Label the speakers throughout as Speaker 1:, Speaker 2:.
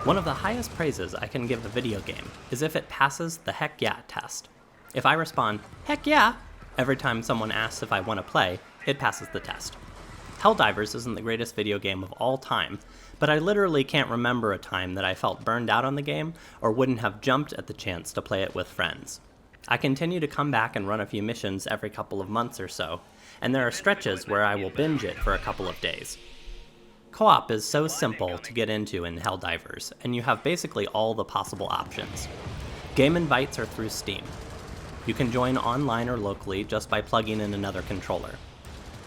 Speaker 1: One of the highest praises I can give a video game is if it passes the heck yeah test. If I respond, heck yeah, every time someone asks if I want to play, it passes the test. Helldivers isn't the greatest video game of all time, but I literally can't remember a time that I felt burned out on the game or wouldn't have jumped at the chance to play it with friends. I continue to come back and run a few missions every couple of months or so, and there are stretches where I will binge it for a couple of days. Co-op is so simple to get into in Helldivers, and you have basically all the possible options. Game invites are through Steam. You can join online or locally just by plugging in another controller.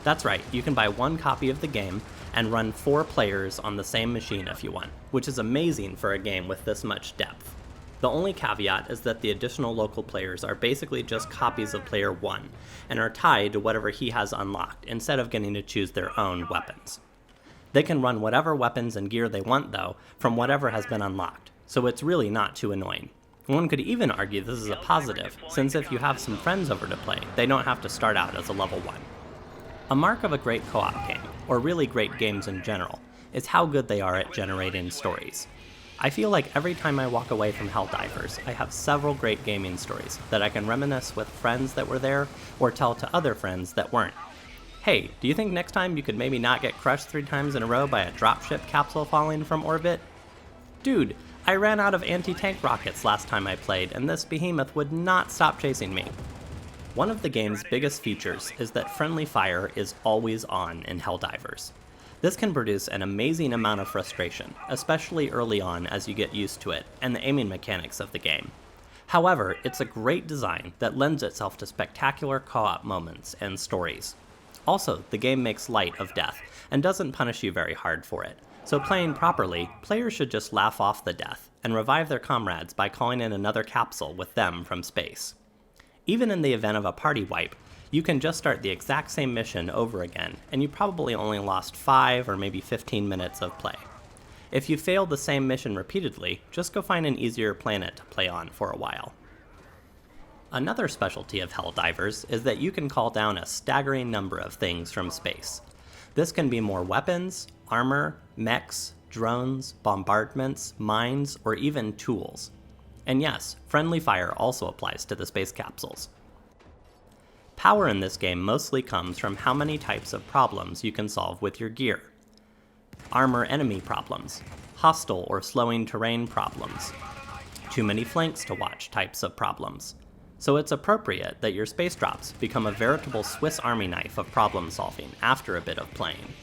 Speaker 1: That's right, you can buy one copy of the game and run 4 players on the same machine if you want, which is amazing for a game with this much depth. The only caveat is that the additional local players are basically just copies of player 1, and are tied to whatever he has unlocked, instead of getting to choose their own weapons. They can run whatever weapons and gear they want, though, from whatever has been unlocked, so it's really not too annoying. One could even argue this is a positive, since if you have some friends over to play, they don't have to start out as a level 1. A mark of a great co-op game, or really great games in general, is how good they are at generating stories. I feel like every time I walk away from Helldivers, I have several great gaming stories that I can reminisce with friends that were there, or tell to other friends that weren't. Hey, do you think next time you could maybe not get crushed 3 times in a row by a dropship capsule falling from orbit? Dude, I ran out of anti-tank rockets last time I played, and this behemoth would not stop chasing me. One of the game's biggest features is that friendly fire is always on in Helldivers. This can produce an amazing amount of frustration, especially early on as you get used to it and the aiming mechanics of the game. However, it's a great design that lends itself to spectacular co-op moments and stories. Also, the game makes light of death, and doesn't punish you very hard for it, so playing properly, players should just laugh off the death, and revive their comrades by calling in another capsule with them from space. Even in the event of a party wipe, you can just start the exact same mission over again, and you probably only lost 5 or maybe 15 minutes of play. If you failed the same mission repeatedly, just go find an easier planet to play on for a while. Another specialty of Helldivers is that you can call down a staggering number of things from space. This can be more weapons, armor, mechs, drones, bombardments, mines, or even tools. And yes, friendly fire also applies to the space capsules. Power in this game mostly comes from how many types of problems you can solve with your gear. Armor enemy problems, hostile or slowing terrain problems, too many flanks to watch types of problems. So it's appropriate that your space drops become a veritable Swiss Army knife of problem solving after a bit of playing.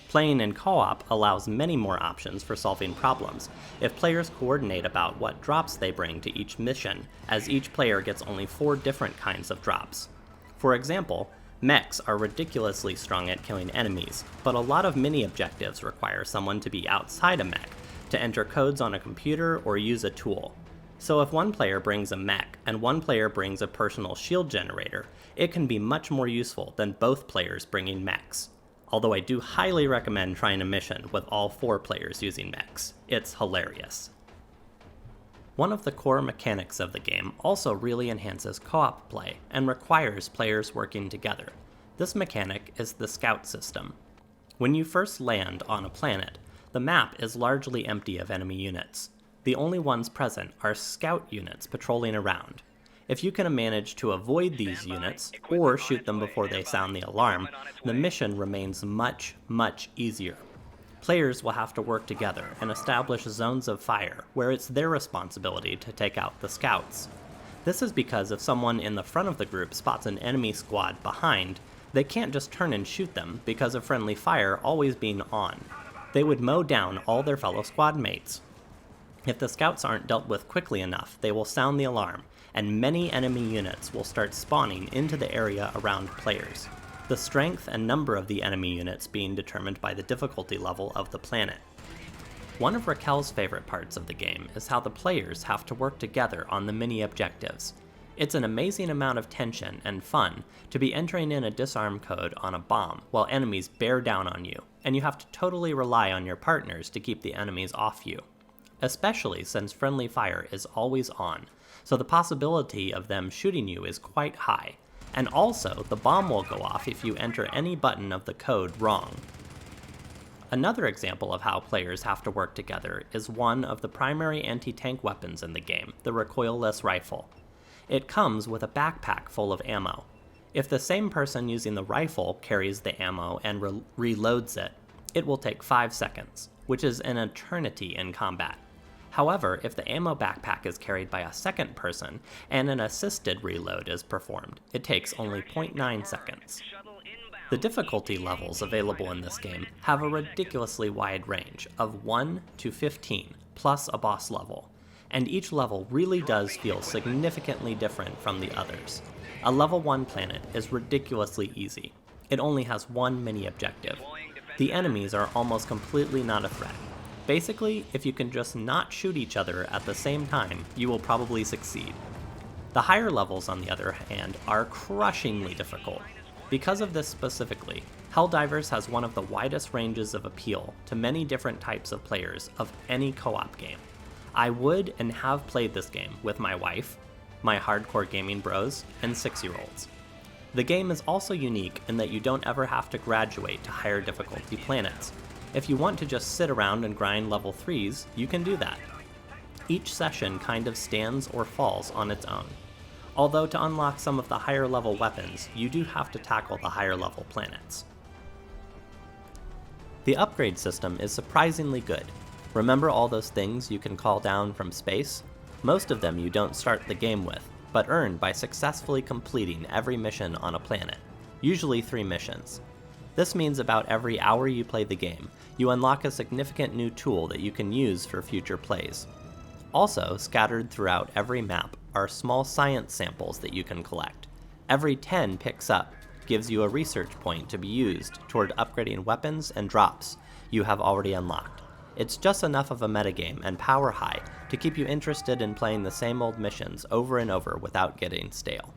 Speaker 1: Playing in co-op allows many more options for solving problems if players coordinate about what drops they bring to each mission, as each player gets only 4 different kinds of drops. For example, mechs are ridiculously strong at killing enemies, but a lot of mini-objectives require someone to be outside a mech, to enter codes on a computer or use a tool. So if one player brings a mech and one player brings a personal shield generator, it can be much more useful than both players bringing mechs. Although I do highly recommend trying a mission with all 4 players using mechs. It's hilarious. One of the core mechanics of the game also really enhances co-op play and requires players working together. This mechanic is the scout system. When you first land on a planet, the map is largely empty of enemy units. The only ones present are scout units patrolling around. If you can manage to avoid these units, or shoot them before they sound the alarm, the mission remains much, much easier. Players will have to work together and establish zones of fire where it's their responsibility to take out the scouts. This is because if someone in the front of the group spots an enemy squad behind, they can't just turn and shoot them because of friendly fire always being on. They would mow down all their fellow squad mates. If the scouts aren't dealt with quickly enough, they will sound the alarm, and many enemy units will start spawning into the area around players. The strength and number of the enemy units being determined by the difficulty level of the planet. One of Raquel's favorite parts of the game is how the players have to work together on the mini objectives. It's an amazing amount of tension and fun to be entering in a disarm code on a bomb while enemies bear down on you, and you have to totally rely on your partners to keep the enemies off you. Especially since friendly fire is always on, so the possibility of them shooting you is quite high, and also the bomb will go off if you enter any button of the code wrong. Another example of how players have to work together is one of the primary anti-tank weapons in the game, the recoilless rifle. It comes with a backpack full of ammo. If the same person using the rifle carries the ammo and reloads it, it will take 5 seconds, which is an eternity in combat. However, if the ammo backpack is carried by a second person and an assisted reload is performed, it takes only 0.9 seconds. The difficulty levels available in this game have a ridiculously wide range of 1 to 15, plus a boss level, and each level really does feel significantly different from the others. A level 1 planet is ridiculously easy. It only has one mini objective. The enemies are almost completely not a threat. Basically, if you can just not shoot each other at the same time, you will probably succeed. The higher levels, on the other hand, are crushingly difficult. Because of this specifically, Helldivers has one of the widest ranges of appeal to many different types of players of any co-op game. I would and have played this game with my wife, my hardcore gaming bros, and 6-year-olds. The game is also unique in that you don't ever have to graduate to higher difficulty planets. If you want to just sit around and grind level 3s, you can do that. Each session kind of stands or falls on its own. Although to unlock some of the higher level weapons, you do have to tackle the higher level planets. The upgrade system is surprisingly good. Remember all those things you can call down from space? Most of them you don't start the game with, but earn by successfully completing every mission on a planet, usually 3 missions. This means about every hour you play the game, you unlock a significant new tool that you can use for future plays. Also, scattered throughout every map are small science samples that you can collect. Every 10 picks up gives you a research point to be used toward upgrading weapons and drops you have already unlocked. It's just enough of a metagame and power high to keep you interested in playing the same old missions over and over without getting stale.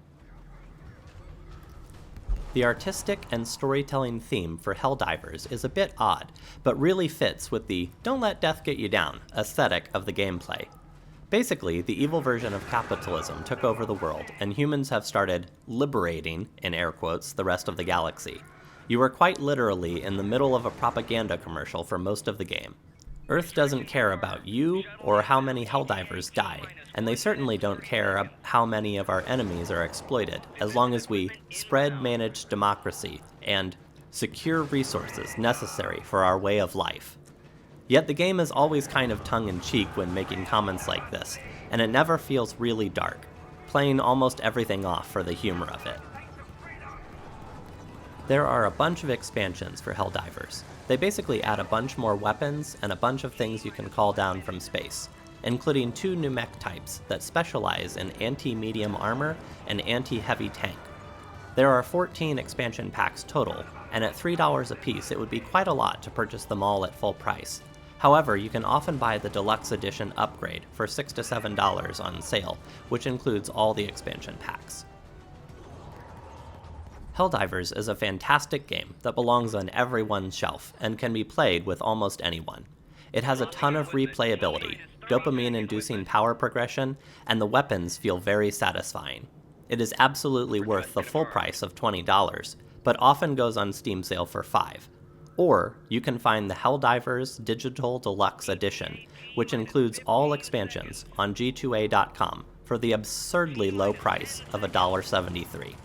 Speaker 1: The artistic and storytelling theme for Helldivers is a bit odd, but really fits with the "don't let death get you down" aesthetic of the gameplay. Basically, the evil version of capitalism took over the world, and humans have started liberating, in air quotes, the rest of the galaxy. You are quite literally in the middle of a propaganda commercial for most of the game. Earth doesn't care about you or how many Helldivers die, and they certainly don't care how many of our enemies are exploited, as long as we spread managed democracy and secure resources necessary for our way of life. Yet the game is always kind of tongue-in-cheek when making comments like this, and it never feels really dark, playing almost everything off for the humor of it. There are a bunch of expansions for Helldivers. They basically add a bunch more weapons and a bunch of things you can call down from space, including 2 new mech types that specialize in anti-medium armor and anti-heavy tank. There are 14 expansion packs total, and at $3 a piece it would be quite a lot to purchase them all at full price. However, you can often buy the Deluxe Edition upgrade for $6 to $7 on sale, which includes all the expansion packs. Helldivers is a fantastic game that belongs on everyone's shelf and can be played with almost anyone. It has a ton of replayability, dopamine-inducing power progression, and the weapons feel very satisfying. It is absolutely worth the full price of $20, but often goes on Steam sale for $5. Or you can find the Helldivers Digital Deluxe Edition, which includes all expansions on G2A.com for the absurdly low price of $1.73.